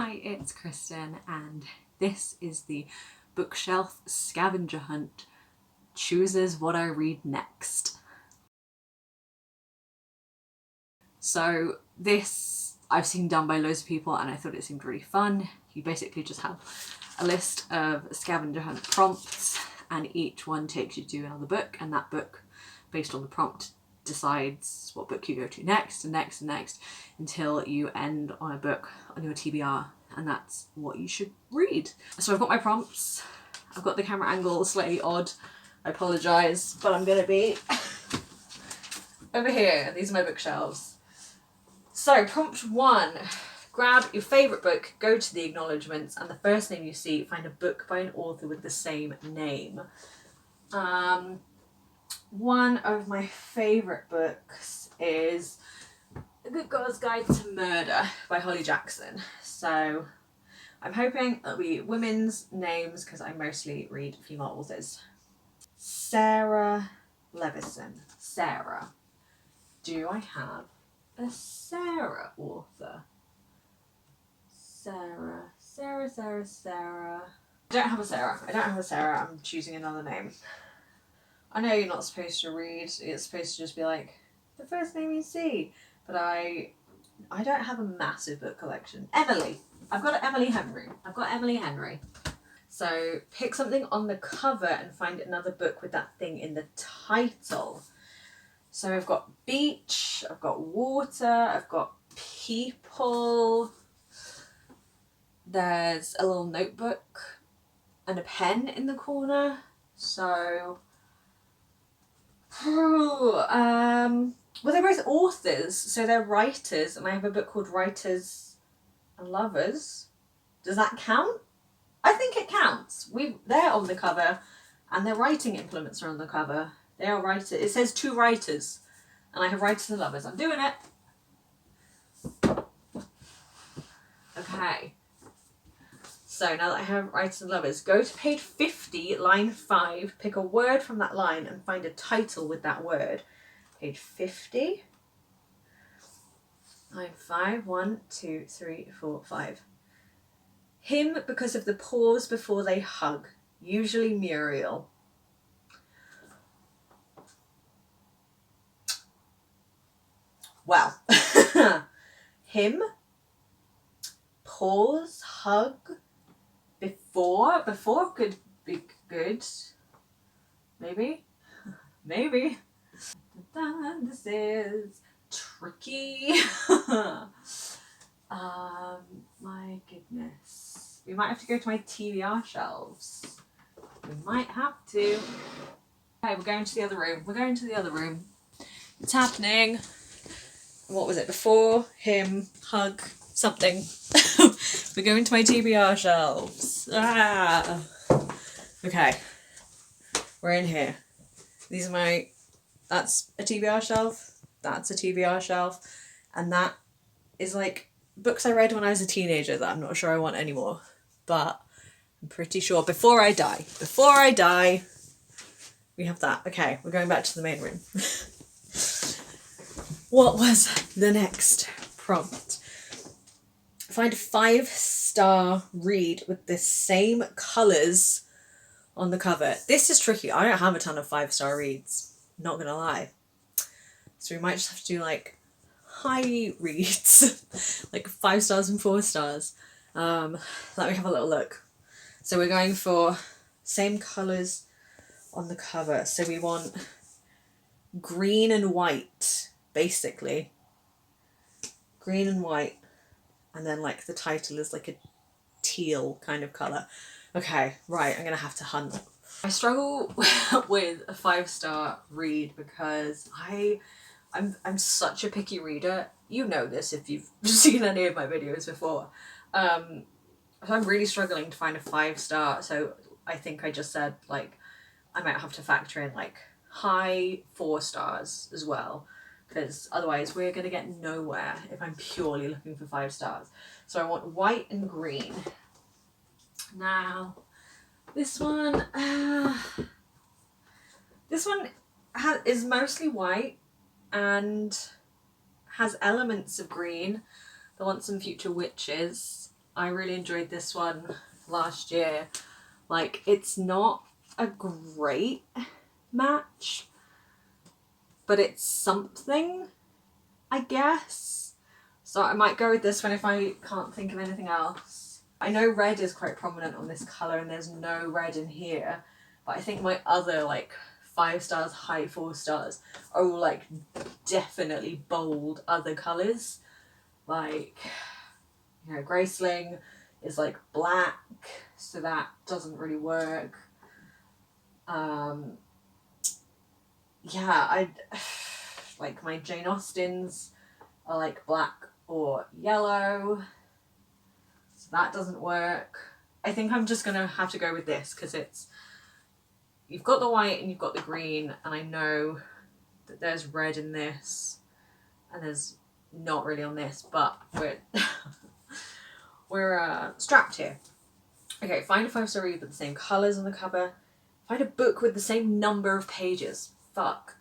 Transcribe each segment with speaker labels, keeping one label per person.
Speaker 1: Hi, it's Kristen, and this is the bookshelf scavenger hunt. Chooses what I read next. So this I've seen done by loads of people and I thought it seemed really fun. You basically just have a list of scavenger hunt prompts and each one takes you to another book, and that book, based on the prompt, decides what book you go to next and next and next until you end on a book on your TBR, and that's what you should read. So I've got my prompts. I've got the camera angle slightly odd. I apologise, but I'm going to be over here. These are my bookshelves. So prompt 1. Grab your favourite book, go to the acknowledgements, and the first name you see, find a book by an author with the same name. One of my favourite books is A Good Girl's Guide to Murder by Holly Jackson. So I'm hoping it'll be women's names because I mostly read female authors. Sarah Levison. Sarah. Do I have a Sarah author? Sarah. I don't have a Sarah. I'm choosing another name. I know you're not supposed to read. It's supposed to just be like the first name you see. But I don't have a massive book collection. Emily. I've got Emily Henry. So pick something on the cover and find another book with that thing in the title. So I've got beach, I've got water, I've got people. There's a little notebook and a pen in the corner. So, well, they're both authors, so they're writers, and I have a book called Writers and Lovers. Does that count? I think it counts. They're on the cover, and their writing implements are on the cover. They are writers. It says 2 writers, and I have Writers and Lovers. I'm doing it. Okay. So now that I have Writers and Lovers, go to page 50, line 5, pick a word from that line and find a title with that word. Page 50, line 5, 1, 2, 3, 4, 5. Him because of the pause before they hug, usually Muriel. Well, him, pause, hug, before could be good. Maybe. This is tricky. My goodness. We might have to go to my TBR shelves. We might have to. Okay, we're going to the other room. It's happening. What was it? Before, him, hug, something. We're going to my TBR shelves. Okay. We're in here. These are that's a TBR shelf. That's a TBR shelf. And that is like books I read when I was a teenager that I'm not sure I want anymore. But I'm pretty sure before I die, we have that. Okay, we're going back to the main room. What was the next prompt? Find a 5-star read with the same colours on the cover. This is tricky. I don't have a ton of 5-star reads, not gonna lie. So we might just have to do like high reads, like 5 stars and 4 stars. Let me have a little look. So we're going for same colours on the cover. So we want green and white, basically. Green and white. And then like the title is like a teal kind of colour. Okay, right, I'm gonna have to hunt. I struggle with a 5-star read because I'm such a picky reader. You know this if you've seen any of my videos before. So I'm really struggling to find a 5-star. So I think I just said like I might have to factor in like high 4 stars as well, because otherwise we're going to get nowhere if I'm purely looking for 5 stars. So I want white and green. Now, this one is mostly white and has elements of green. The Once and Future Witches. I really enjoyed this one last year. Like, it's not a great match, but it's something, I guess. So I might go with this one if I can't think of anything else. I know red is quite prominent on this colour and there's no red in here, but I think my other like 5 stars, high 4 stars are all like definitely bold other colours. Like, you know, Graceling is like black, so that doesn't really work. Yeah, I like my Jane Austens are like black or yellow, so that doesn't work. I think I'm just gonna have to go with this because it's, you've got the white and you've got the green, and I know that there's red in this and there's not really on this, but we're strapped here. Okay, find a 5-star read with the same colours on the cover. Find a book with the same number of pages. Fuck.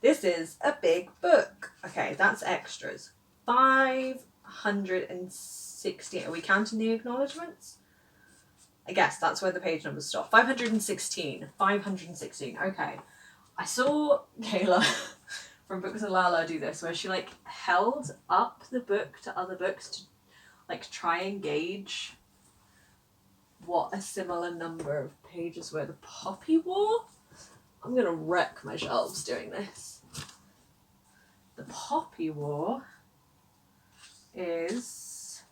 Speaker 1: This is a big book. Okay, that's extras. 560. Are we counting the acknowledgements? I guess that's where the page numbers stop. 516. 516. Okay. I saw Kayla from Books of Lala do this, where she like held up the book to other books to like try and gauge what a similar number of pages were. The Poppy War? I'm gonna wreck my shelves doing this. The Poppy War is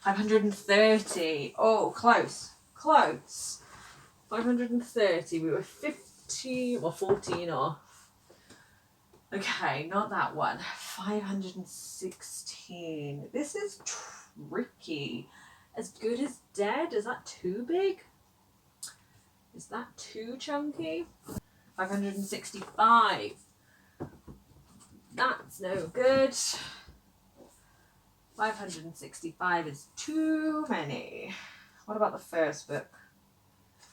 Speaker 1: 530. Oh, close. Close. 530. We were 50 or 14 off. Okay, not that one. 516. This is tricky. As Good as Dead? Is that too big? Is that too chunky? 565. That's no good. 565 is too many. What about the first book?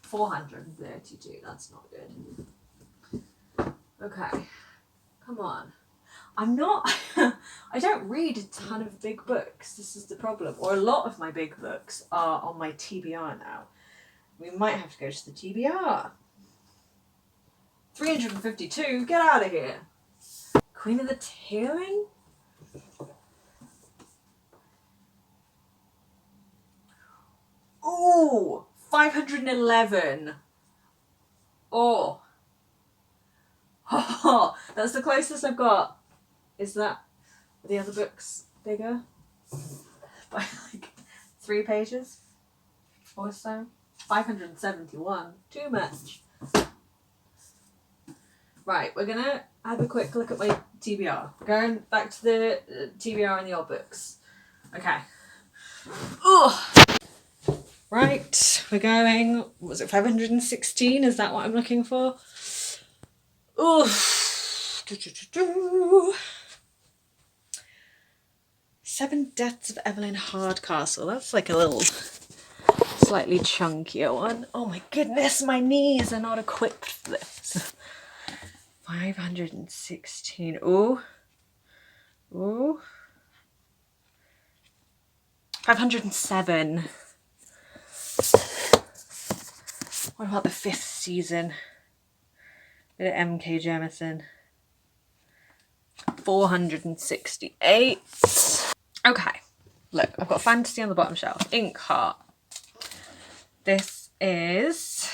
Speaker 1: 432. That's not good. Okay. Come on. I'm not... I don't read a ton of big books. This is the problem. Or a lot of my big books are on my TBR now. We might have to go to the TBR. 352? Get out of here. Queen of the Tailing? Ooh! 511. Oh. Oh, that's the closest I've got. Is that... Are the other books bigger? By like 3 pages or so? 571. Too much. Right, we're gonna have a quick look at my TBR. Going back to the TBR and the old books. Okay. Ugh. Right, we're going, was it 516? Is that what I'm looking for? Ugh. 7 Deaths of Evelyn Hardcastle. That's like a little slightly chunkier one. Oh my goodness, my knees are not equipped for this. 516. Ooh. Ooh. 507. What about the 5th season? Bit of M.K. Jemisin. 468. Okay. Look, I've got fantasy on the bottom shelf. Inkheart. This is...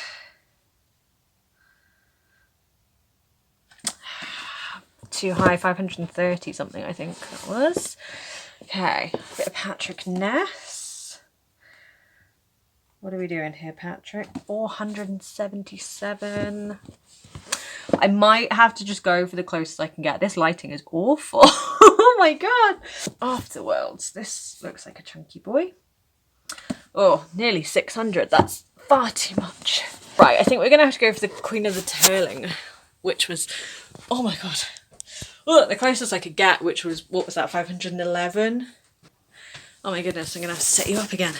Speaker 1: too high, 530 something, I think that was. Okay, a bit of Patrick Ness. What are we doing here, Patrick? 477. I might have to just go for the closest I can get. This lighting is awful. Oh my god. Afterworlds. This looks like a chunky boy. Oh, nearly 600. That's far too much. Right, I think we're going to have to go for the Queen of the Tailing, which was... Oh my god. Look, the closest I could get, which was, what was that, 511? Oh my goodness, I'm going to have to set you up again.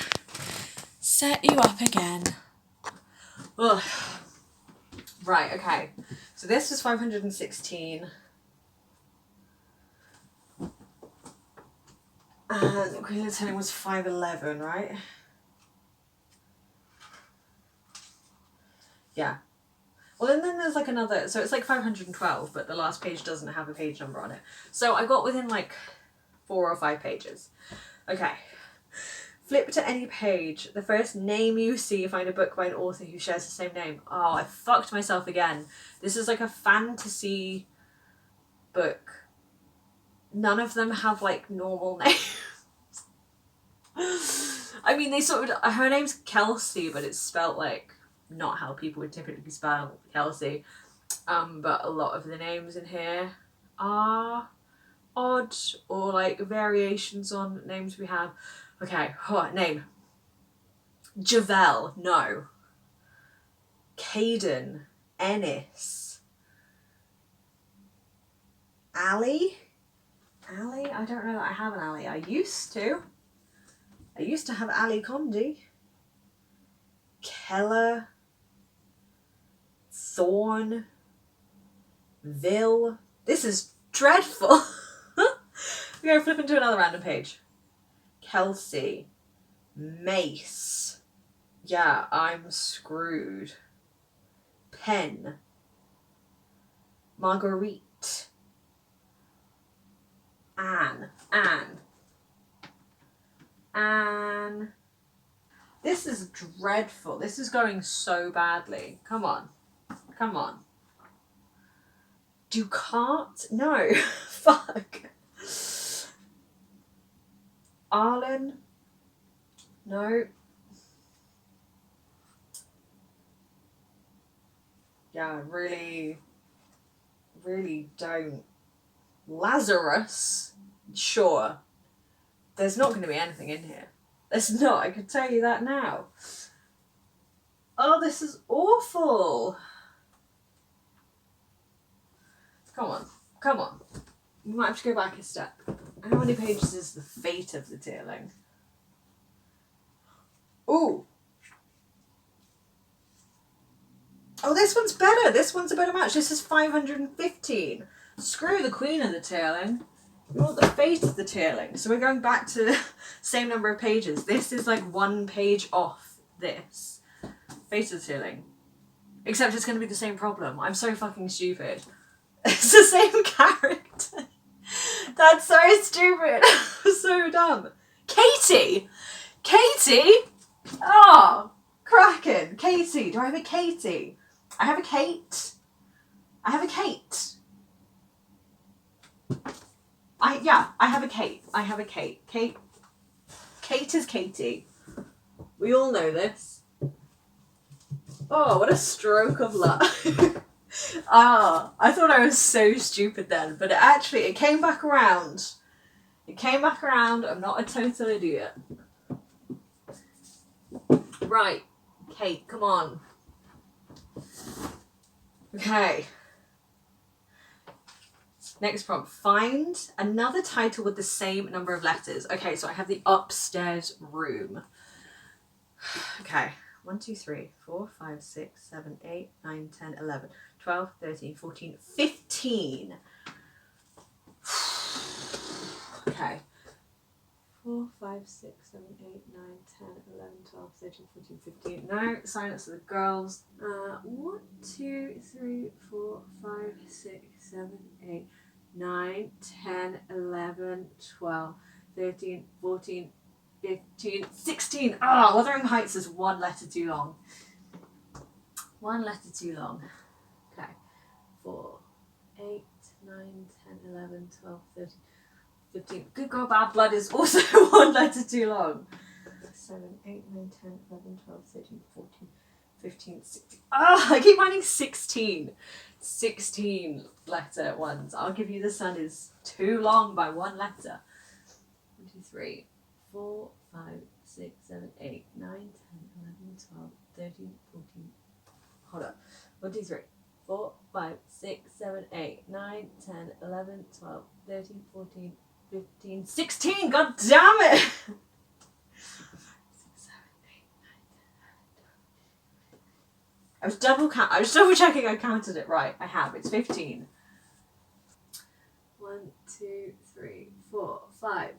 Speaker 1: Set you up again. Ugh. Right, okay. So this was 516. And Queen of the Turning was 511, right? Yeah. Well, and then there's like another, so it's like 512, but the last page doesn't have a page number on it. So I got within like 4 or 5 pages. Okay. Flip to any page. The first name you see, find a book by an author who shares the same name. Oh, I fucked myself again. This is like a fantasy book. None of them have like normal names. I mean, they sort of, her name's Kelsey, but it's spelt like not how people would typically spell Kelsey. But a lot of the names in here are odd or like variations on names we have. Okay, name. Javel, no. Caden, Ennis. Ali? Ali? I don't know that I have an Ali. I used to have Ali Condi. Keller. Thorn. Vil. This is dreadful. We're gonna flip into another random page. Kelsey. Mace. Yeah, I'm screwed. Pen. Marguerite. Anne. This is dreadful. This is going so badly. Come on. Ducat? No. Fuck. Arlen? No. Yeah, really don't. Lazarus? Sure. There's not going to be anything in here. There's not, I can tell you that now. Oh, this is awful. Come on. We might have to go back a step. How many pages is The Fate of the Tearling? Ooh. Oh, this one's better. This one's a better match. This is 515. Screw the Queen of the Tearling. We want The Fate of the Tearling. So we're going back to the same number of pages. This is like 1 page off this. Fate of the Tearling. Except it's going to be the same problem. I'm so fucking stupid. It's the same character. That's so stupid. So dumb. Katie! Oh, cracking. Katie. Do I have a Katie? I have a Kate. I have a Kate. I have a Kate. Kate is Katie. We all know this. Oh, what a stroke of luck. I thought I was so stupid then, but it came back around. I'm not a total idiot. Right, Kate, come on. Okay. Next prompt. Find another title with the same number of letters. Okay, so I have the upstairs room. Okay. 1, 2, 3, 4, 5, 6, 7, 8, 9, 10, 11, 12, 13, 14, 15. Okay. 4, 5, 6, 7, 8, 9, 10, 11, 12, 13, 14, 15. No, silence of the girls. 1, 2, 3, 4, 5, 6, 7, 8, 9, 10, 11, 12, 13, 14, 15, 16. Oh, Wuthering Heights is 1 letter too long. 1 letter too long. Okay. 4, 8, 9, 10, 11, 12, 13, 15. Good Girl Bad Blood is also 1 letter too long. 7, 8, 9, 10, 11, 12, 13, 14, 15, 16. Oh, I keep finding 16. 16 letter ones. I'll give you The Sun is too long by 1 letter. 1, 2, 3, 4, 5, 6, 7, 8, 9, 10, 11, 12, 13, 14. Hold up. 1, 2, 3, 4, 5, 6, 7, 8, 9, 10, 11, 12, 13, 14, 15, 16. God damn it! 6, 7, 8, 9, 10, 11, 12. I was double checking I counted it right. I have. It's 15. 1, 2, 3, 4, 5,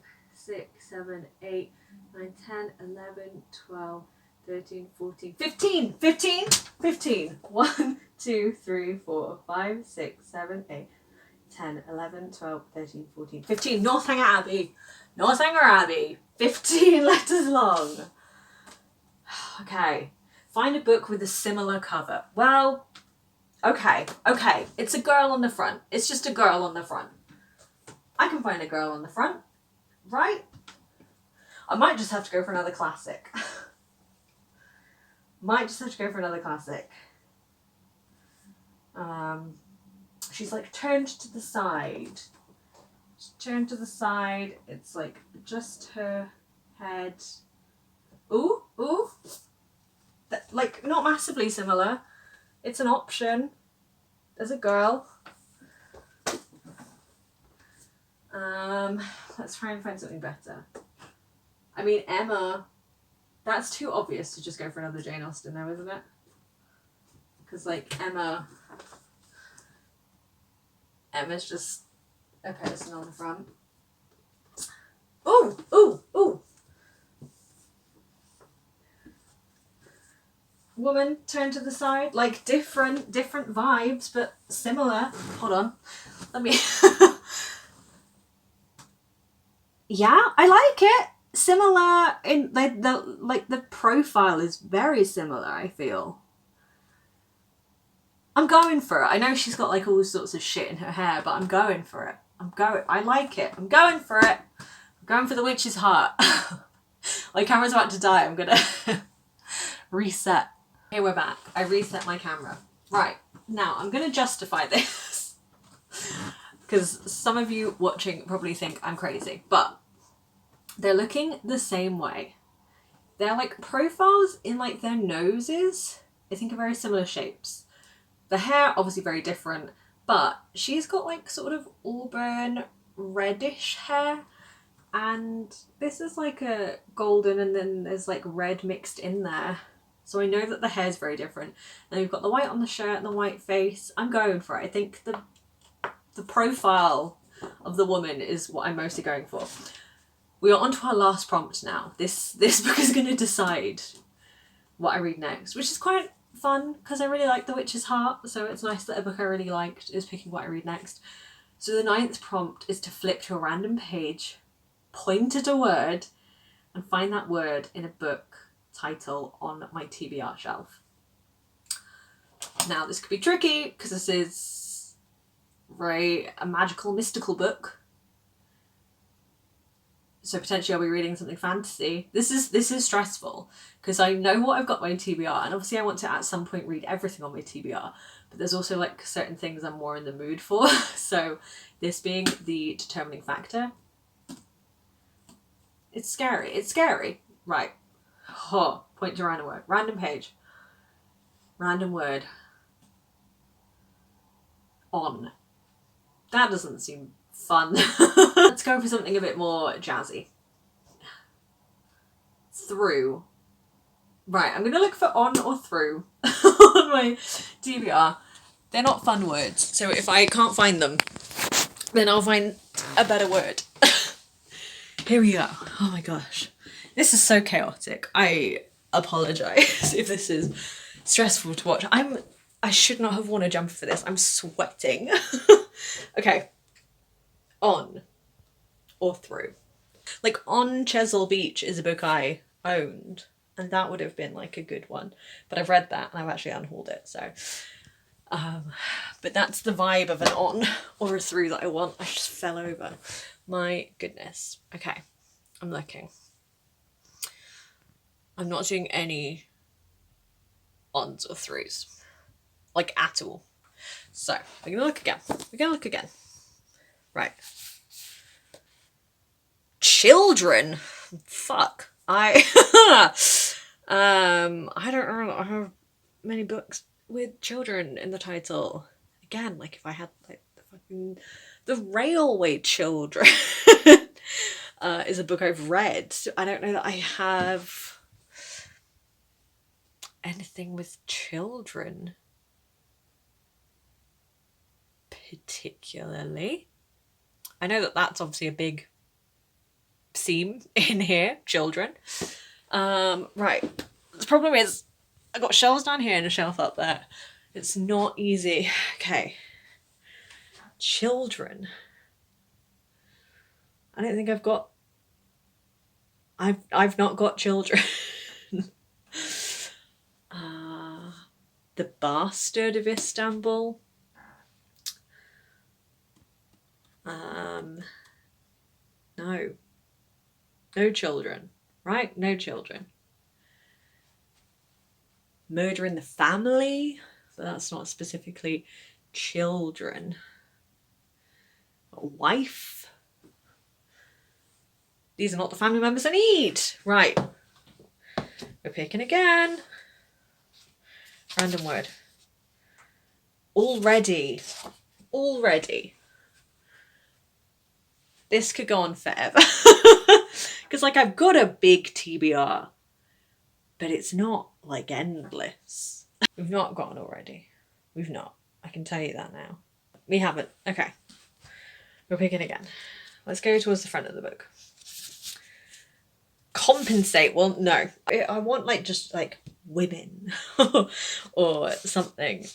Speaker 1: 6, 7, 8, 9, 10, 11, 12, 13, 14, 15! 15! 15! 1, 2, 3, 4, 5, 6, 7, 8, 10, 11, 12, 13, 14, 15. Northanger Abbey. Northanger Abbey. 15 letters long. Okay. Find a book with a similar cover. Well, okay. It's a girl on the front. It's just a girl on the front. I can find a girl on the front. Right? I might just have to go for another classic. She's like turned to the side. It's like just her head. Ooh. Like not massively similar. It's an option. There's a girl. Let's try and find something better. I mean, Emma. That's too obvious to just go for another Jane Austen though, isn't it? Because like Emma's just a person on the front. Ooh. Woman turned to the side. Like different vibes, but similar. Hold on. Let me yeah, I like it. Similar in the profile is very similar, I feel. I'm going for it. I know she's got like all sorts of shit in her hair, but I'm going for it. I like it. I'm going for it. I'm going for the witch's heart. My camera's about to die. I'm gonna reset. Okay, we're back. I reset my camera. Right, now I'm gonna justify this. Because some of you watching probably think I'm crazy, but they're looking the same way. They're like profiles in like their noses, I think are very similar shapes. The hair, obviously very different, but she's got like sort of auburn reddish hair, and this is like a golden and then there's like red mixed in there. So I know that the hair's very different. And we've got the white on the shirt and the white face. I'm going for it. I think the profile of the woman is what I'm mostly going for. We are on to our last prompt now. This book is going to decide what I read next, which is quite fun because I really like The Witch's Heart, so it's nice that a book I really liked is picking what I read next. So the 9th prompt is to flip to a random page, point at a word, and find that word in a book title on my TBR shelf. Now this could be tricky because this is a magical, mystical book. So potentially I'll be reading something fantasy. This is stressful because I know what I've got on my TBR, and obviously I want to at some point read everything on my TBR, but there's also like certain things I'm more in the mood for. So this being the determining factor. It's scary. Right. Point to random word. Random page. Random word. On. That doesn't seem fun. Let's go for something a bit more jazzy. Through. Right, I'm gonna look for on or through on my TBR. They're not fun words, so if I can't find them, then I'll find a better word. Here we go. Oh my gosh. This is so chaotic. I apologise if this is stressful to watch. I should not have worn a jumper for this. I'm sweating. Okay. On or through. Like On Chesil Beach is a book I owned, and that would have been like a good one. But I've read that and I've actually unhauled it, so but that's the vibe of an on or a through that I want. I just fell over. My goodness. Okay. I'm looking. I'm not doing any ons or throughs. Like at all. So we're gonna look again. Right. Children. Fuck. I don't know. I have many books with children in the title. Again, like if I had like the Railway Children is a book I've read. So I don't know that I have anything with children particularly. I know that that's obviously a big seam in here, children. Right. The problem is I got shelves down here and a shelf up there. It's not easy. Okay. Children. I don't think I've not got children. The Bastard of Istanbul. No. No children. Right? No children. Murder in the Family. So that's not specifically children. A wife. These are not the family members I need. Right. We're picking again. Random word. Already. This could go on forever. Because like I've got a big TBR, but it's not like endless. We've not gotten already. We've not. I can tell you that now. We haven't. Okay. We're picking again. Let's go towards the front of the book. Compensate. Well, no. I want like just like women or something.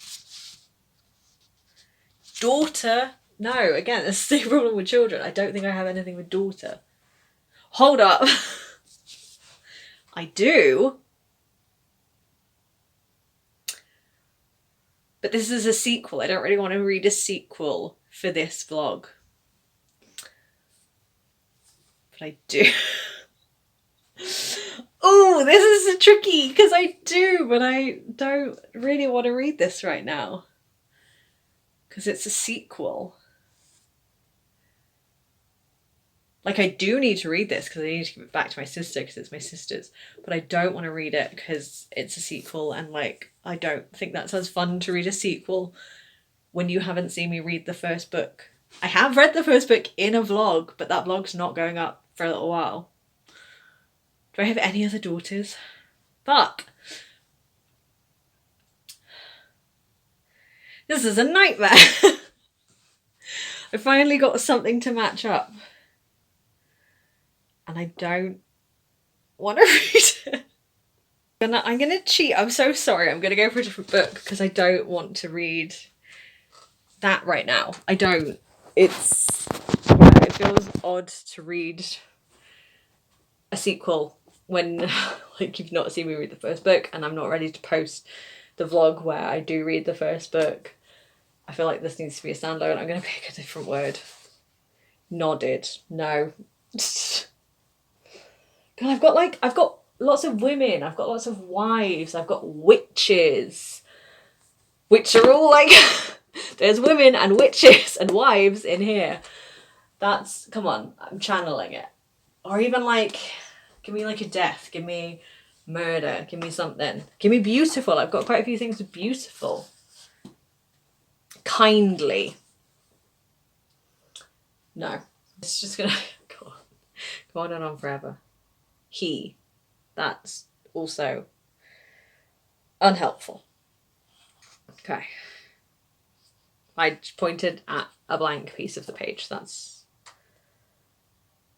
Speaker 1: Daughter. No, again, that's the same problem with children. I don't think I have anything with daughter. Hold up. I do. But this is a sequel. I don't really want to read a sequel for this vlog. But I do. Oh, this is tricky because I do, but I don't really want to read this right now. Because it's a sequel. Like, I do need to read this because I need to give it back to my sister because it's my sister's. But I don't want to read it because it's a sequel and, like, I don't think that sounds fun to read a sequel when you haven't seen me read the first book. I have read the first book in a vlog, but that vlog's not going up for a little while. Do I have any other daughters? Fuck. This is a nightmare. I finally got something to match up. And I don't want to read it. I'm gonna cheat. I'm so sorry. I'm gonna go for a different book because I don't want to read that right now. I don't. It feels odd to read a sequel when like you've not seen me read the first book and I'm not ready to post the vlog where I do read the first book. I feel like this needs to be a standalone. I'm gonna pick a different word. Nodded. No. God, I've got lots of women, I've got lots of wives, I've got witches, which are all like, there's women and witches and wives in here. That's, come on, I'm channeling it. Or even like, give me like a death, give me murder, give me something. Give me beautiful, I've got quite a few things with beautiful. Kindly. No, it's just gonna go on and on forever. He. That's also unhelpful. Okay. I pointed at a blank piece of the page. That's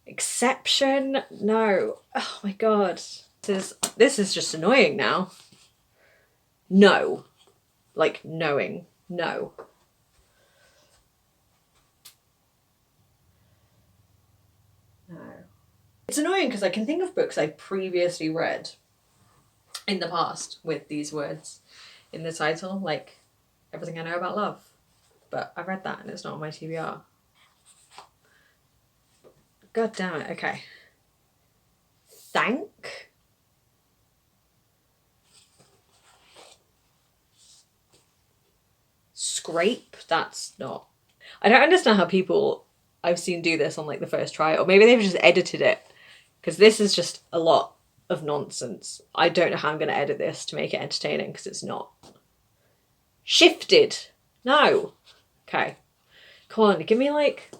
Speaker 1: exception. No. Oh my god. This is just annoying now. No. Like knowing. No. No. It's annoying because I can think of books I previously read in the past with these words in the title, like Everything I Know About Love. But I read that and it's not on my TBR. God damn it. Okay. Thank. Scrape. That's not. I don't understand how people I've seen do this on like the first try, or maybe they've just edited it. Because this is just a lot of nonsense. I don't know how I'm going to edit this to make it entertaining because it's not. Shifted. No. Okay. Come on, give me like...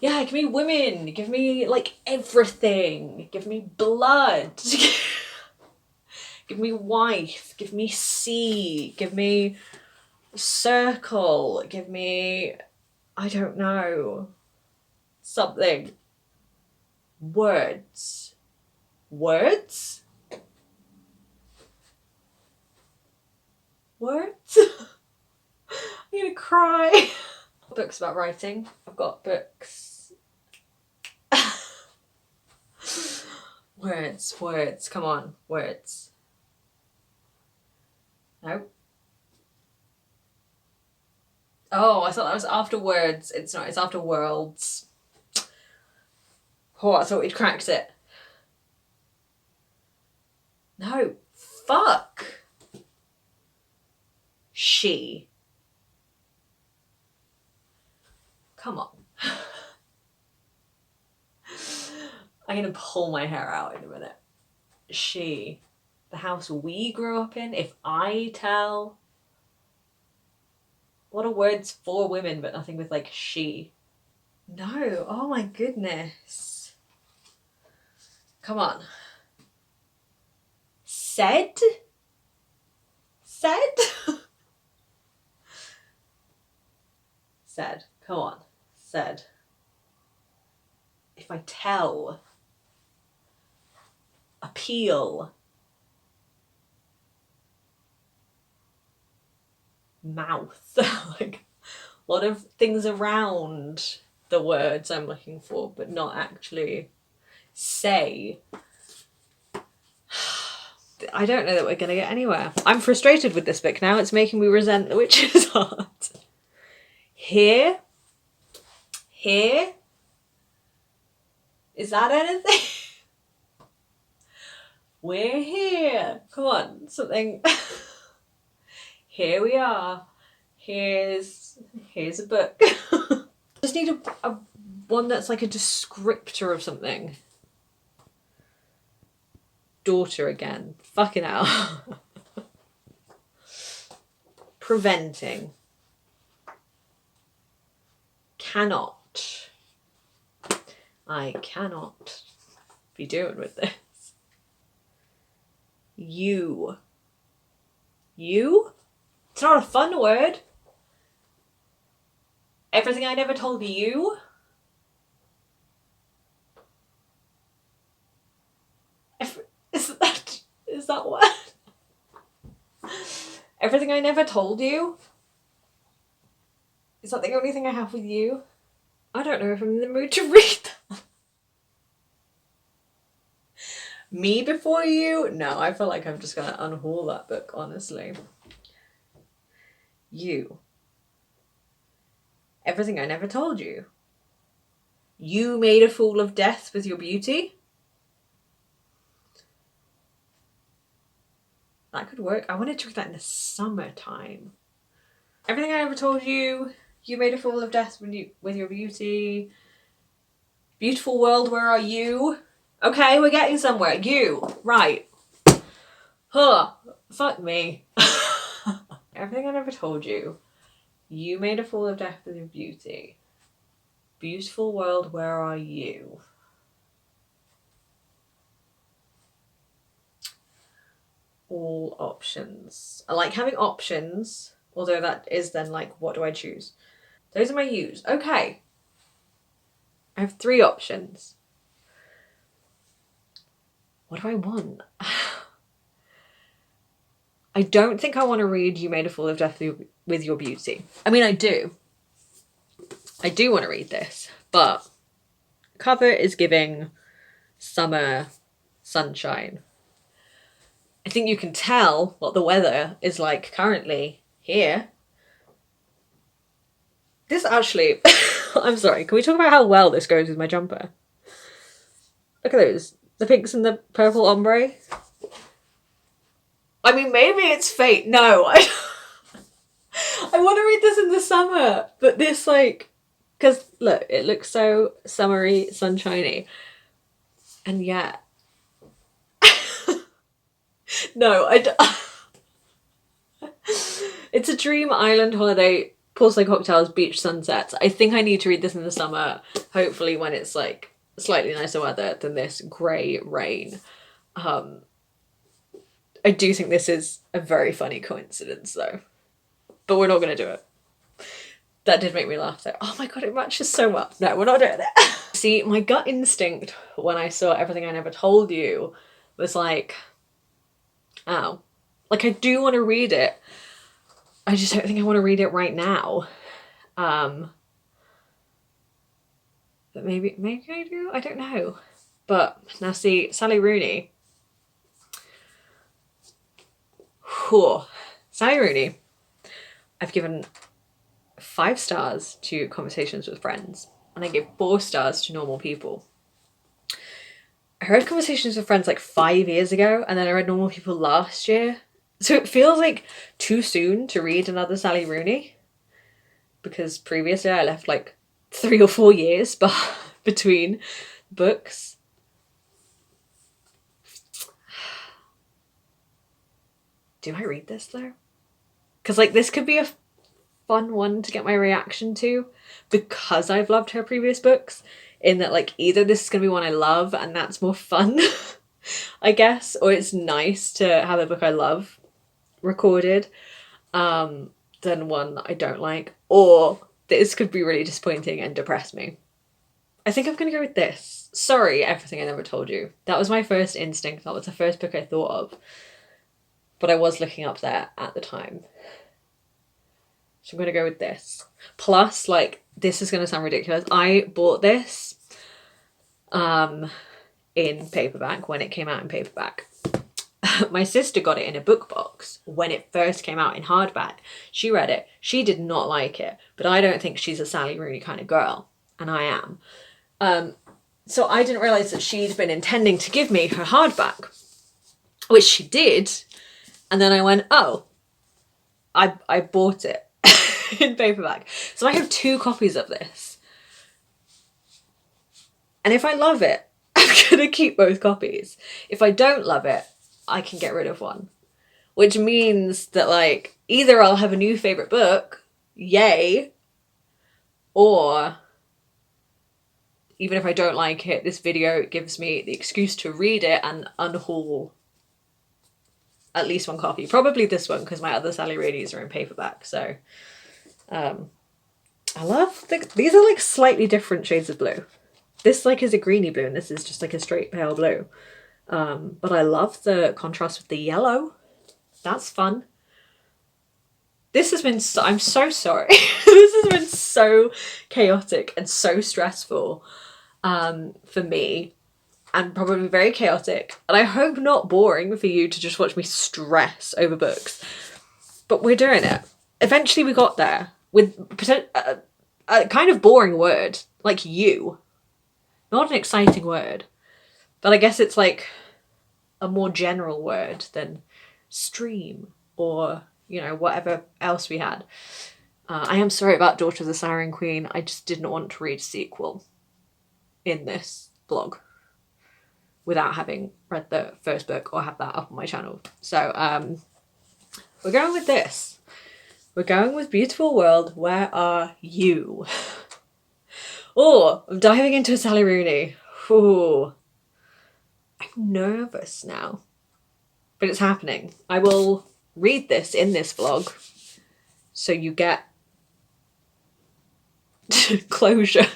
Speaker 1: Yeah, give me women. Give me like everything. Give me blood. Give me wife. Give me sea. Give me circle. Give me... I don't know. Something. Words. Words? Words? I'm gonna cry. Books about writing. I've got books. Words, words, come on, words. No. Oh, I thought that was after words. It's not, it's after worlds. Oh, I thought we'd cracked it. No. Fuck. She. Come on. I'm gonna pull my hair out in a minute. She. The house we grew up in. If I tell. What are words for women but nothing with like she? No. Oh my goodness. Come on. Said? Said? Said. Come on. Said. If I tell. Appeal. Mouth. Like a lot of things around the words I'm looking for, but not actually say. I don't know that we're gonna get anywhere. I'm frustrated with this book now. It's making me resent the witch's heart. Here? Here? Is that anything? We're here. Come on, something. Here we are. Here's a book. Just need a one that's like a descriptor of something. Daughter again. Fucking hell. Preventing. Cannot. I cannot be doing with this. You. You? It's not a fun word. Everything I never told you. Is that what? Everything I never told you? Is that the only thing I have with you? I don't know if I'm in the mood to read that. Me before you? No, I feel like I'm just gonna unhaul that book, honestly. You. Everything I never told you. You made a fool of death with your beauty? That could work. I wanted to read that in the summertime. Everything I ever told you. You made a fool of death with your beauty. Beautiful world, where are you? Okay, we're getting somewhere. You. Right. Huh. Fuck me. Everything I never told you. You made a fool of death with your beauty. Beautiful world, where are you? All options. I like having options, although that is then like, what do I choose? Those are my U's. Okay. I have 3 options. What do I want? I don't think I want to read You Made a Fool of Death with Your Beauty. I mean, I do. I do want to read this, but cover is giving summer sunshine. I think you can tell what the weather is like currently here. This actually, I'm sorry, can we talk about how well this goes with my jumper? Look at those. The pinks and the purple ombre. I mean, maybe it's fate. No, I want to read this in the summer, but this like, because look, it looks so summery, sunshiny, and yet, no, it's a dream island holiday, porcelain cocktails, beach sunsets. I think I need to read this in the summer, hopefully when it's like slightly nicer weather than this grey rain. I do think this is a very funny coincidence though, but we're not going to do it. That did make me laugh though. Oh my god, it matches so well. No, we're not doing it. see, my gut instinct when I saw Everything I Never Told You was like, oh, like I do want to read it. I just don't think I want to read it right now. But maybe I do. I don't know. But now see, Sally Rooney. Whew. Sally Rooney. I've given 5 stars to Conversations with Friends, and I gave 4 stars to Normal People. I read Conversations with Friends like 5 years ago, and then I read Normal People last year. So it feels like too soon to read another Sally Rooney, because previously I left like 3 or 4 years between books. Do I read this though? Because like this could be a fun one to get my reaction to, because I've loved her previous books, in that like either this is going to be one I love and that's more fun, I guess, or it's nice to have a book I love recorded than one that I don't like, or this could be really disappointing and depress me. I think I'm going to go with this. Sorry, Everything I Never Told You. That was my first instinct. That was the first book I thought of. But I was looking up there at the time. So I'm going to go with this. Plus, like, this is going to sound ridiculous. I bought this in paperback when it came out in paperback. My sister got it in a book box when it first came out in hardback. She read it. She did not like it. But I don't think she's a Sally Rooney kind of girl. And I am. So I didn't realise that she'd been intending to give me her hardback, which she did. And then I went, oh, I bought it in paperback. So I have 2 copies of this. And if I love it, I'm going to keep both copies. If I don't love it, I can get rid of one. Which means that, like, either I'll have a new favourite book, yay, or even if I don't like it, this video gives me the excuse to read it and unhaul at least one copy. Probably this one, because my other Sally Rooney's are in paperback. So I love these are like slightly different shades of blue. This like is a greeny blue and this is just like a straight pale blue. But I love the contrast with the yellow. That's fun. This has been I'm so sorry. This has been so chaotic and so stressful for me, and probably very chaotic, and I hope not boring for you to just watch me stress over books. But we're doing it. Eventually we got there with a kind of boring word, like you. Not an exciting word, but I guess it's like a more general word than stream or, you know, whatever else we had. I am sorry about Daughter of the Siren Queen. I just didn't want to read a sequel in this vlog without having read the first book or have that up on my channel. So we're going with this. We're going with Beautiful World, Where Are You? Oh, I'm diving into a Sally Rooney. Ooh. I'm nervous now, but it's happening. I will read this in this vlog so you get closure.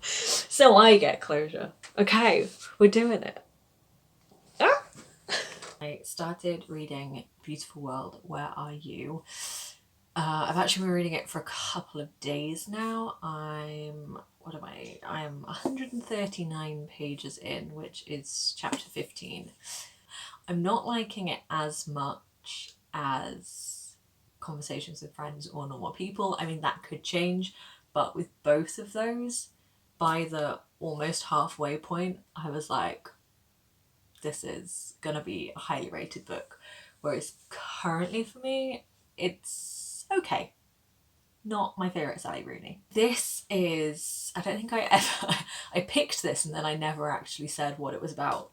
Speaker 1: So I get closure. Okay, we're doing it. Ah! I started reading Beautiful World, Where Are You? I've actually been reading it for a couple of days now. I am 139 pages in, which is chapter 15. I'm not liking it as much as Conversations with Friends or Normal People. I mean, that could change, but with both of those, by the almost halfway point, I was like, this is gonna be a highly rated book. Whereas currently for me, it's okay. Not my favourite Sally Rooney. This is, I don't think I picked this and then I never actually said what it was about.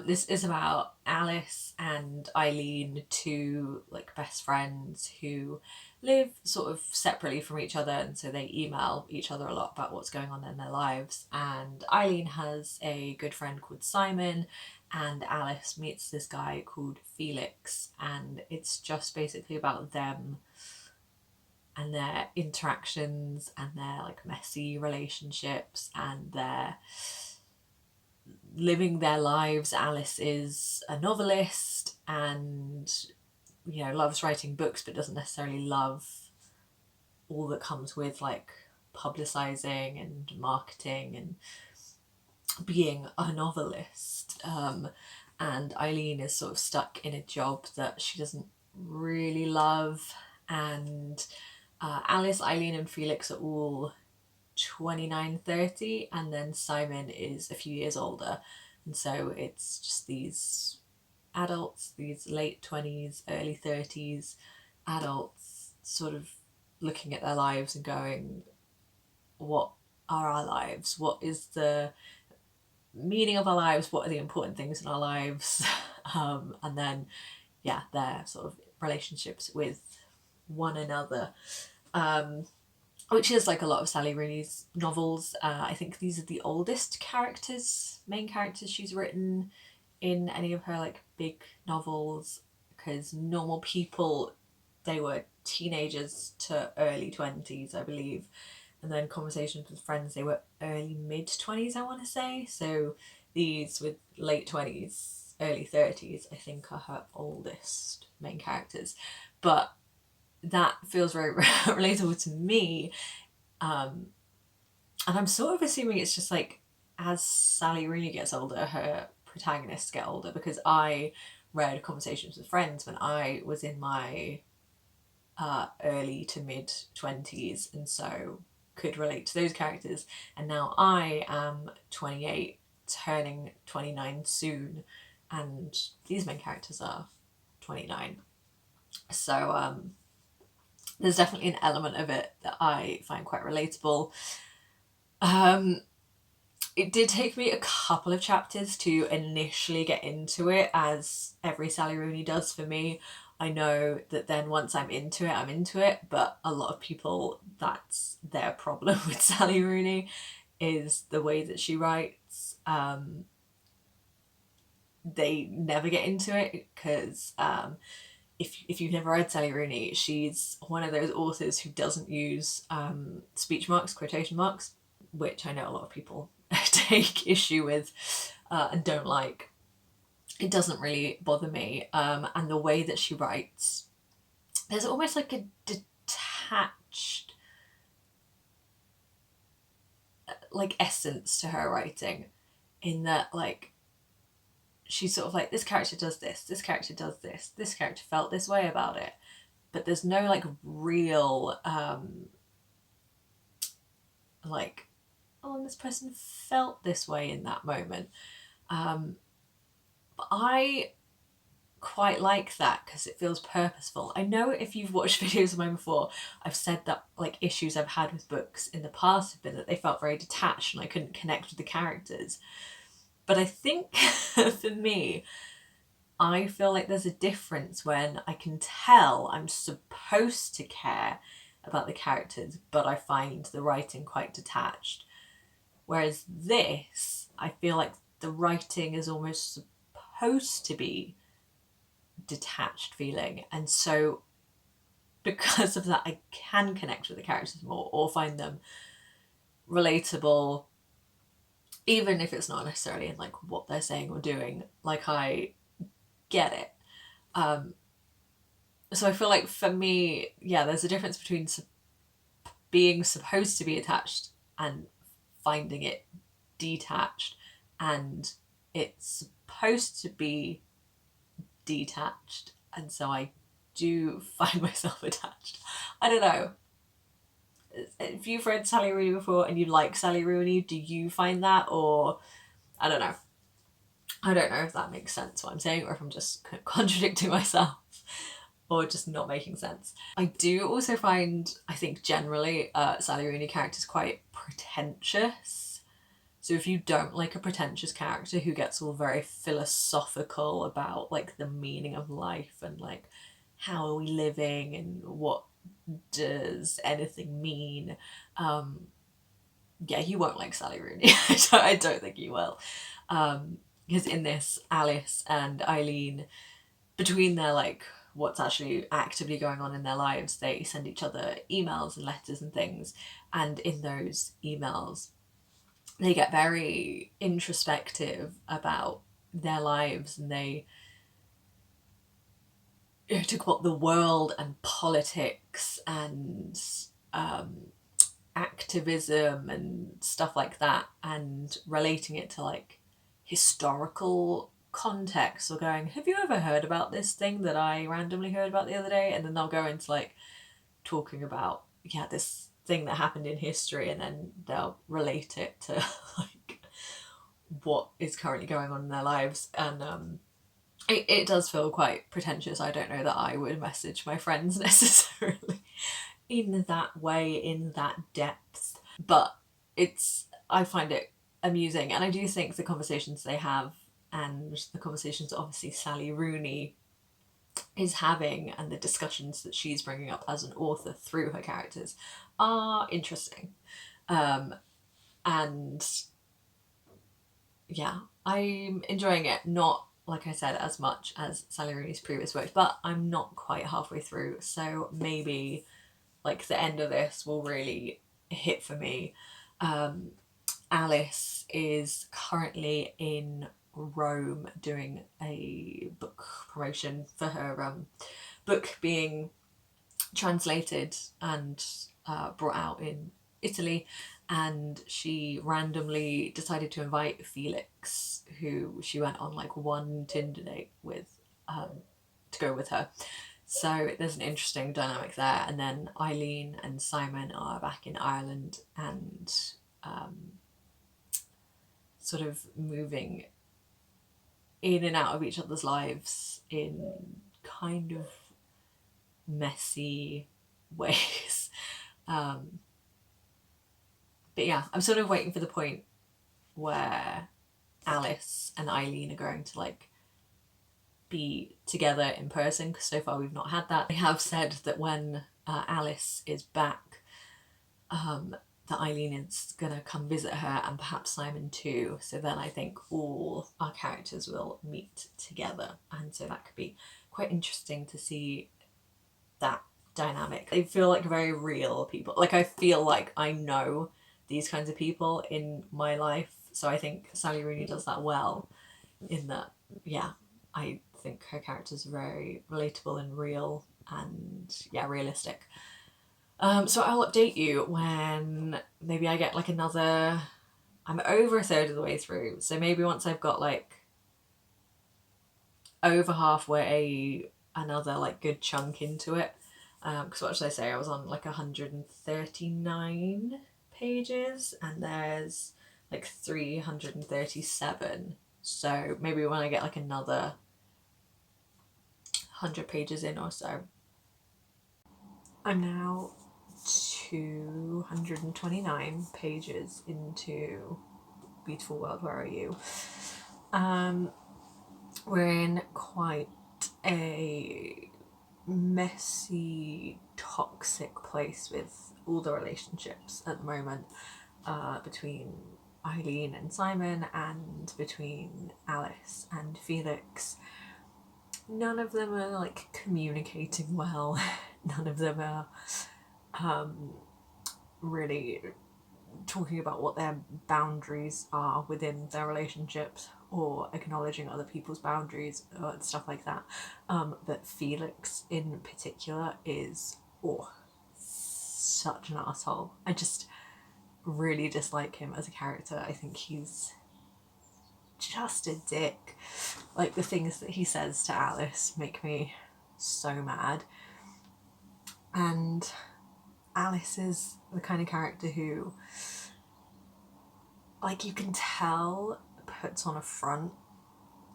Speaker 1: This is about Alice and Eileen, 2 like best friends who live sort of separately from each other, and so they email each other a lot about what's going on in their lives. And Eileen has a good friend called Simon, and Alice meets this guy called Felix, and it's just basically about them and their interactions and their like messy relationships and their living their lives. Alice is a novelist and, you know, loves writing books but doesn't necessarily love all that comes with like publicizing and marketing and being a novelist. And Eileen is sort of stuck in a job that she doesn't really love. And Alice, Eileen, and Felix are all 29, 30, and then Simon is a few years older. And so it's just these adults, these late 20s, early 30s adults, sort of looking at their lives and going, what are our lives? What is the meaning of our lives? What are the important things in our lives? And then, yeah, their sort of relationships with one another. Which is like a lot of Sally Rooney's novels. I think these are the oldest main characters she's written in any of her like big novels, because Normal People, they were teenagers to early 20s, I believe. And then Conversations with Friends, they were early mid 20s, I want to say. So these with late 20s, early 30s, I think are her oldest main characters. But that feels very relatable to me. And I'm sort of assuming it's just like as Sally Rooney gets older, her protagonists get older, because I read Conversations with Friends when I was in my early to mid 20s, and so could relate to those characters. And now I am 28, turning 29 soon, and these main characters are 29. So there's definitely an element of it that I find quite relatable. It did take me a couple of chapters to initially get into it, as every Sally Rooney does for me. I know that then once I'm into it, but a lot of people, that's their problem with Sally Rooney, is the way that she writes. They never get into it because if you've never read Sally Rooney, she's one of those authors who doesn't use speech marks, quotation marks, which I know a lot of people take issue with and don't like. It doesn't really bother me. And the way that she writes, there's almost like a detached like essence to her writing, in that like she's sort of like, this character does this character does this character felt this way about it, but there's no like real like, oh, and this person felt this way in that moment. But I quite like that because it feels purposeful. I know if you've watched videos of mine before, I've said that like issues I've had with books in the past have been that they felt very detached and I couldn't connect with the characters. But I think for me, I feel like there's a difference when I can tell I'm supposed to care about the characters, but I find the writing quite detached. Whereas this, I feel like the writing is almost supposed to be detached feeling. And so because of that, I can connect with the characters more or find them relatable, even if it's not necessarily in like what they're saying or doing. Like, I get it. So I feel like for me, yeah, there's a difference between being supposed to be attached and finding it detached, and it's supposed to be detached, and so I do find myself attached. I don't know. If you've read Sally Rooney before and you like Sally Rooney, do you find that, or I don't know. I don't know if that makes sense what I'm saying, or if I'm just contradicting myself or just not making sense. I do also find, I think generally, Sally Rooney characters quite pretentious. So if you don't like a pretentious character who gets all very philosophical about like the meaning of life and like how are we living and what does anything mean, yeah, you won't like Sally Rooney. I don't think you will. Because in this, Alice and Eileen, between their like what's actually actively going on in their lives. They send each other emails and letters and things, and in those emails they get very introspective about their lives, and they talk about the world and politics and activism and stuff like that, and relating it to like historical context, or going, have you ever heard about this thing that I randomly heard about the other day? And then they'll go into like talking about, yeah, this thing that happened in history, and then they'll relate it to like what is currently going on in their lives. And it does feel quite pretentious. I don't know that I would message my friends necessarily in that way, in that depth, but I find it amusing, and I do think the conversations they have, and the conversations obviously Sally Rooney is having, and the discussions that she's bringing up as an author through her characters, are interesting. And yeah, I'm enjoying it. Not, like I said, as much as Sally Rooney's previous work, but I'm not quite halfway through, so maybe like the end of this will really hit for me. Alice is currently in Rome doing a book promotion for her book being translated and brought out in Italy, and she randomly decided to invite Felix, who she went on like one Tinder date with, to go with her. So there's an interesting dynamic there. And then Eileen and Simon are back in Ireland, and sort of moving in and out of each other's lives in kind of messy ways. But yeah, I'm sort of waiting for the point where Alice and Eileen are going to like be together in person, because so far we've not had that. They have said that when Alice is back, that Eileen is gonna come visit her, and perhaps Simon too. So then I think all our characters will meet together, and so that could be quite interesting to see that dynamic. They feel like very real people. Like I feel like I know these kinds of people in my life. So I think Sally Rooney does that well, in that, yeah, I think her characters are very relatable and real, and yeah, realistic. So I'll update you when maybe I get like another. I'm over a third of the way through, so maybe once I've got like over halfway, another like good chunk into it. Because what should I say? I was on like 139 pages, and there's like 337. So maybe when I get like another 100 pages in or so. I'm now 229 pages into Beautiful World, Where Are You? We're in quite a messy, toxic place with all the relationships at the moment, between Eileen and Simon, and between Alice and Felix. None of them are like communicating well. None of them are really talking about what their boundaries are within their relationships, or acknowledging other people's boundaries, and stuff like that. But Felix in particular is such an asshole. I just really dislike him as a character. I think he's just a dick. Like the things that he says to Alice make me so mad. And Alice is the kind of character who, like, you can tell puts on a front,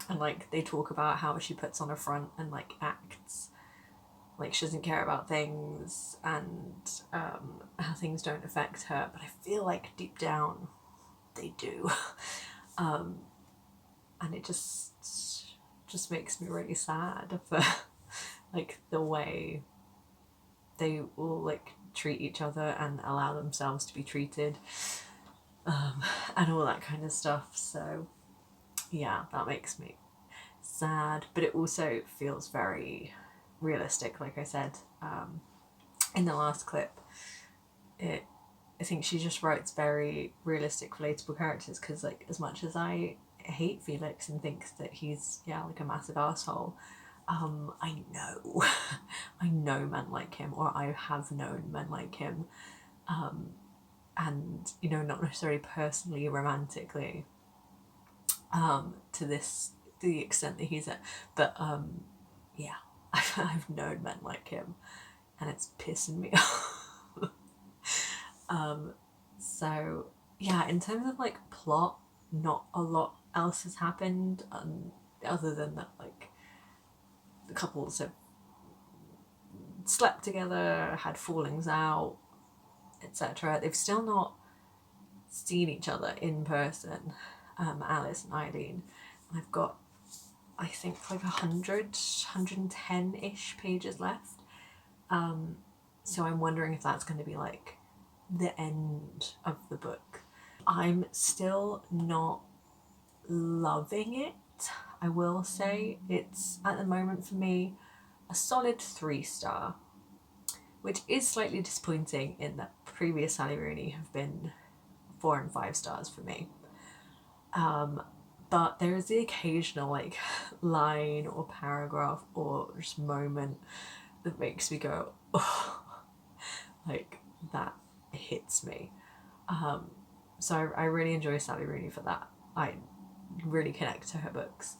Speaker 1: and like they talk about how she puts on a front and like acts like she doesn't care about things, and how things don't affect her, but I feel like deep down they do. And it just makes me really sad for like the way they all like treat each other and allow themselves to be treated, and all that kind of stuff. So yeah, that makes me sad, but it also feels very realistic, like I said in the last clip. I think she just writes very realistic, relatable characters, because like as much as I hate Felix and think that he's like a massive asshole, I know I know men like him, or I have known men like him, and you know, not necessarily personally, romantically, to the extent that he's at, but yeah, I've known men like him, and it's pissing me off. So yeah, in terms of like plot, not a lot else has happened, other than that, like, the couples have slept together, had fallings out, etc. They've still not seen each other in person, Alice and Eileen. And I've got, I think, like 110-ish pages left. So I'm wondering if that's going to be like the end of the book. I'm still not loving it, I will say. It's, at the moment for me, a solid 3-star, which is slightly disappointing in that previous Sally Rooney have been 4 and 5 stars for me. But there is the occasional like line or paragraph or just moment that makes me go, oh, like that hits me. So I really enjoy Sally Rooney for that. I really connect to her books.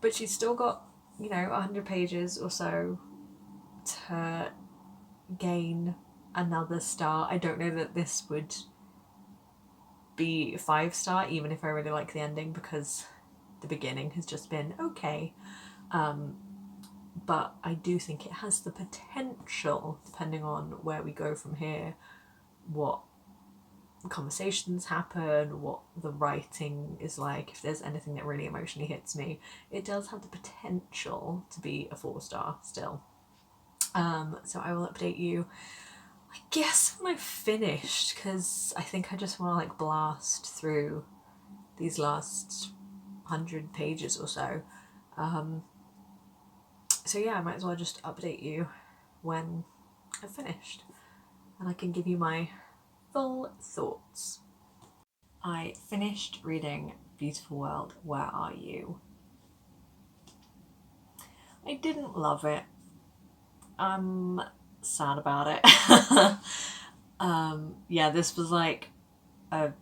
Speaker 1: But she's still got, 100 pages or so to gain another star. I don't know that this would be 5-star, even if I really like the ending, because the beginning has just been okay. But I do think it has the potential, depending on where we go from here, what conversations happen, what the writing is like, if there's anything that really emotionally hits me, it does have the potential to be a 4-star still. So I will update you, I guess, when I've finished, because I think I just want to like blast through these last 100 pages or so. So yeah, I might as well just update you when I've finished, and I can give you my full thoughts. I finished reading Beautiful World, Where Are You? I didn't love it. I'm sad about it. Yeah, this was like a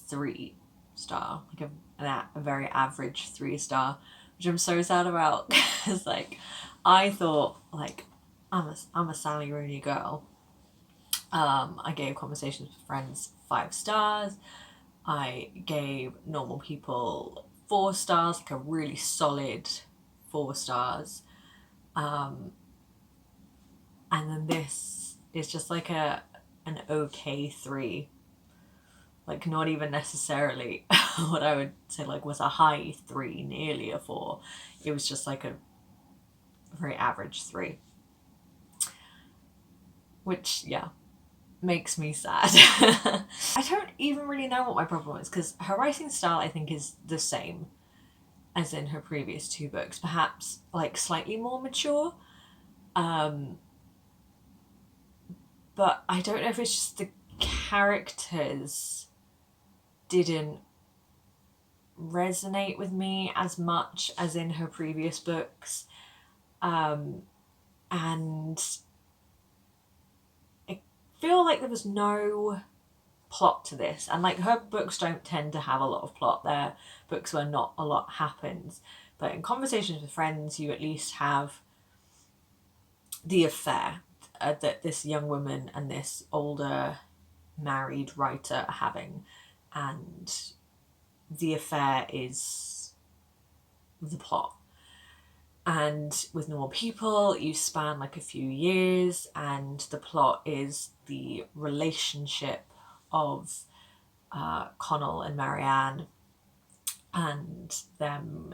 Speaker 1: 3-star, like a very average 3-star, which I'm so sad about, because like I thought, like, I'm a Sally Rooney girl. I gave Conversations with Friends 5 stars. I gave Normal People 4 stars, like a really solid 4 stars. And then this is just like an okay 3. Like, not even necessarily what I would say like was a high 3, nearly a 4. It was just like a very average 3. Which, yeah, makes me sad. I don't even really know what my problem is, because her writing style, I think, is the same as in her previous 2 books, perhaps like slightly more mature. But I don't know if it's just the characters didn't resonate with me as much as in her previous books. And I feel like there was no plot to this, and like her books don't tend to have a lot of plot. They're books where not a lot happens, but in Conversations with Friends you at least have the affair that this young woman and this older married writer are having, and the affair is the plot. And with Normal People you span like a few years, and the plot is the relationship of Connell and Marianne, and them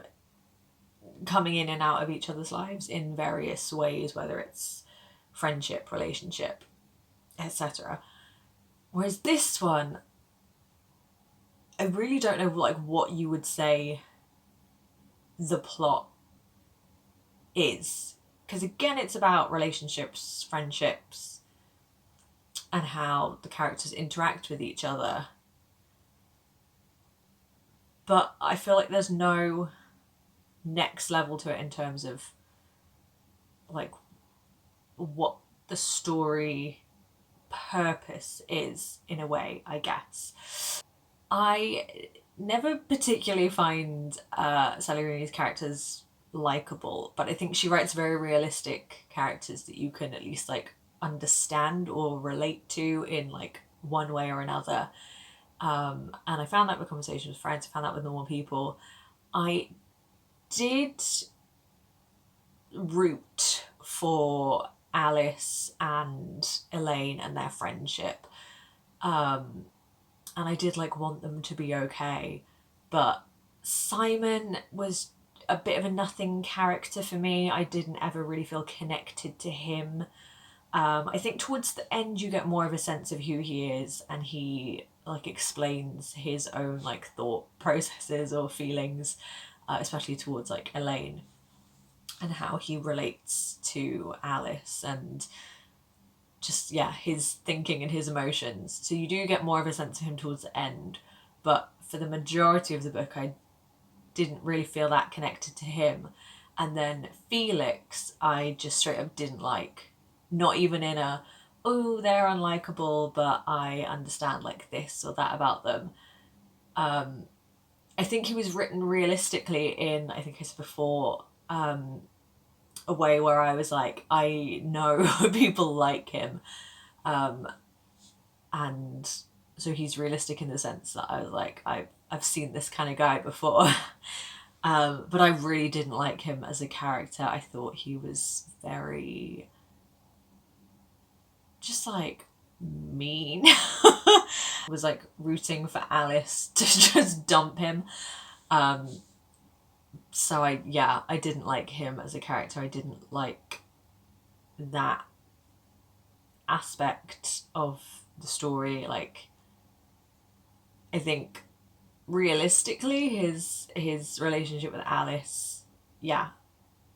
Speaker 1: coming in and out of each other's lives in various ways, whether it's friendship, relationship, etc. Whereas this one, I really don't know like what you would say the plot is. because again, it's about relationships, friendships, and how the characters interact with each other. But I feel like there's no next level to it in terms of like what the story purpose is, in a way, I guess. I never particularly find Sally Rooney's characters likable, but I think she writes very realistic characters that you can at least like understand or relate to in like one way or another. And I found that with conversations with friends, I found that with normal people. I did root for Alice and Elaine and their friendship. And I did like want them to be okay. But Simon was a bit of a nothing character for me. I didn't ever really feel connected to him. I think towards the end you get more of a sense of who he is, and he like explains his own like thought processes or feelings, especially towards like Elaine, and how he relates to Alice, and just his thinking and his emotions. So you do get more of a sense of him towards the end, but for the majority of the book I didn't really feel that connected to him. And then Felix I just straight up didn't like. Not even in a, oh, they're unlikable, but I understand like this or that about them. I think he was written realistically in, I think I said before, a way where I was like, I know people like him. And so he's realistic in the sense that I was like, I've seen this kind of guy before. But I really didn't like him as a character. I thought he was very just like mean. I was like rooting for Alice to just dump him. So I didn't like him as a character. I didn't like that aspect of the story. Like, I think realistically his relationship with Alice,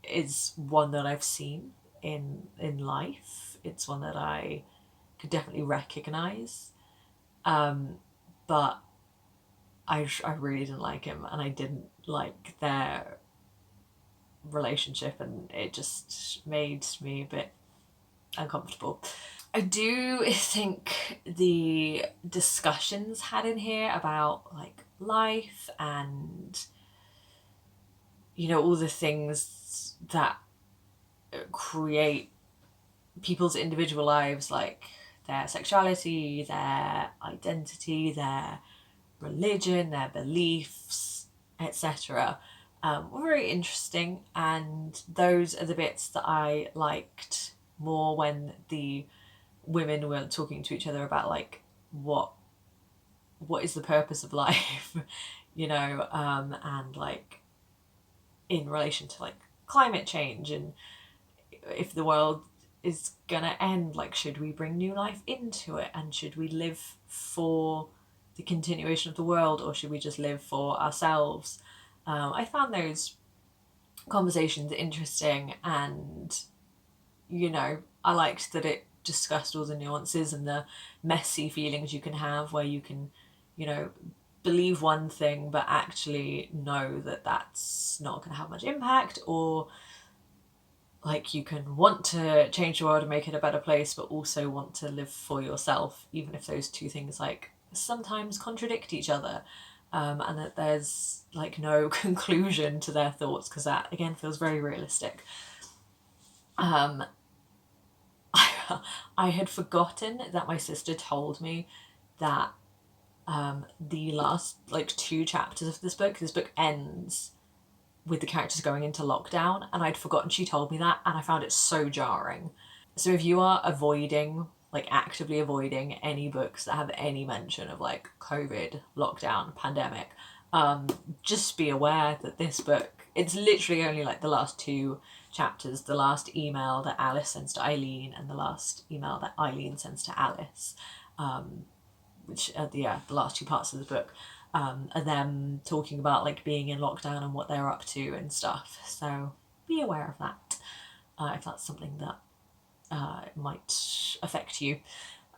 Speaker 1: is one that I've seen in life. It's one that I could definitely recognize. But I really didn't like him, and I didn't like their relationship, and it just made me a bit uncomfortable. I do think the discussions had in here about like life and all the things that create people's individual lives, like their sexuality, their identity, their religion, their beliefs, etc., were very interesting, and those are the bits that I liked more, when the women were talking to each other about like what is the purpose of life, and like in relation to like climate change, and if the world is gonna end, like should we bring new life into it, and should we live for the continuation of the world, or should we just live for ourselves? I found those conversations interesting, and I liked that it discussed all the nuances and the messy feelings you can have, where you can believe one thing but actually know that that's not going to have much impact, or like you can want to change the world and make it a better place but also want to live for yourself, even if those two things like sometimes contradict each other, and that there's like no conclusion to their thoughts, because that again feels very realistic. I had forgotten that my sister told me that the last like 2 chapters of this book ends with the characters going into lockdown, and I'd forgotten she told me that, and I found it so jarring. So if you are actively avoiding any books that have any mention of like COVID, lockdown, pandemic, just be aware that this book, it's literally only like the last 2 chapters, the last email that Alice sends to Eileen and the last email that Eileen sends to Alice, which are the last 2 parts of the book, are them talking about like being in lockdown and what they're up to and stuff. So be aware of that. if that's something that might affect you.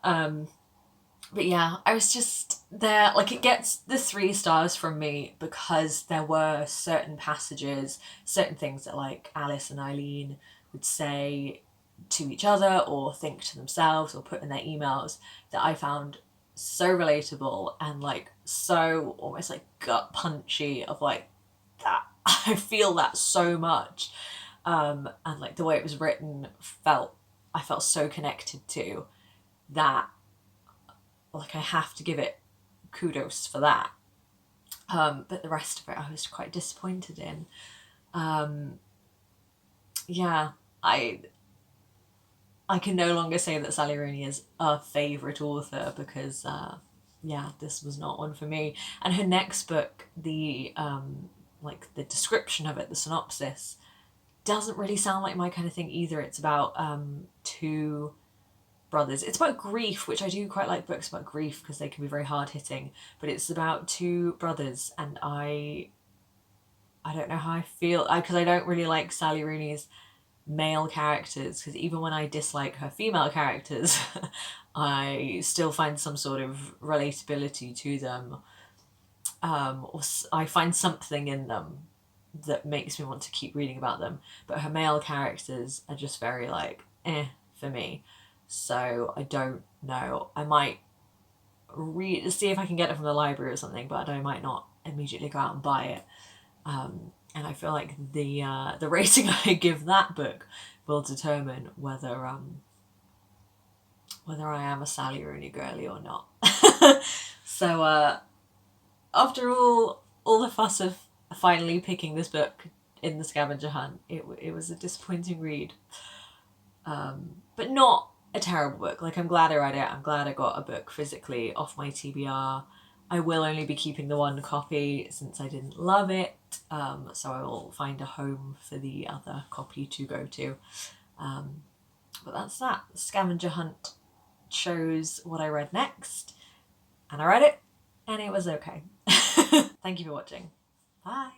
Speaker 1: But yeah, I was just there, like, it gets the 3 stars from me because there were certain passages, certain things that like Alice and Eileen would say to each other or think to themselves or put in their emails that I found so relatable and like so almost like gut punchy of like that. I feel that so much. And like the way it was written I felt so connected to that, like I have to give it kudos for that. But the rest of it I was quite disappointed in. Yeah, I can no longer say that Sally Rooney is a favourite author because yeah, this was not one for me. And her next book, the like the description of it, the synopsis, doesn't really sound like my kind of thing either. It's about 2 brothers. It's about grief, which I do quite like books about grief because they can be very hard hitting. But it's about 2 brothers, and I don't know how I feel because I don't really like Sally Rooney's male characters, because even when I dislike her female characters, I still find some sort of relatability to them. Or I find something in them that makes me want to keep reading about them. But her male characters are just very like for me. So I don't know. I might see if I can get it from the library or something, but I might not immediately go out and buy it. And I feel like the rating I give that book will determine whether I am a Sally Rooney girly or not. So after all the fuss of finally picking this book in the scavenger hunt, it was a disappointing read. But not a terrible book. Like, I'm glad I read it. I'm glad I got a book physically off my TBR. I will only be keeping the 1 copy since I didn't love it. So I will find a home for the other copy to go to. But that's that. The scavenger hunt chose what I read next. And I read it, and it was okay. Thank you for watching. Bye.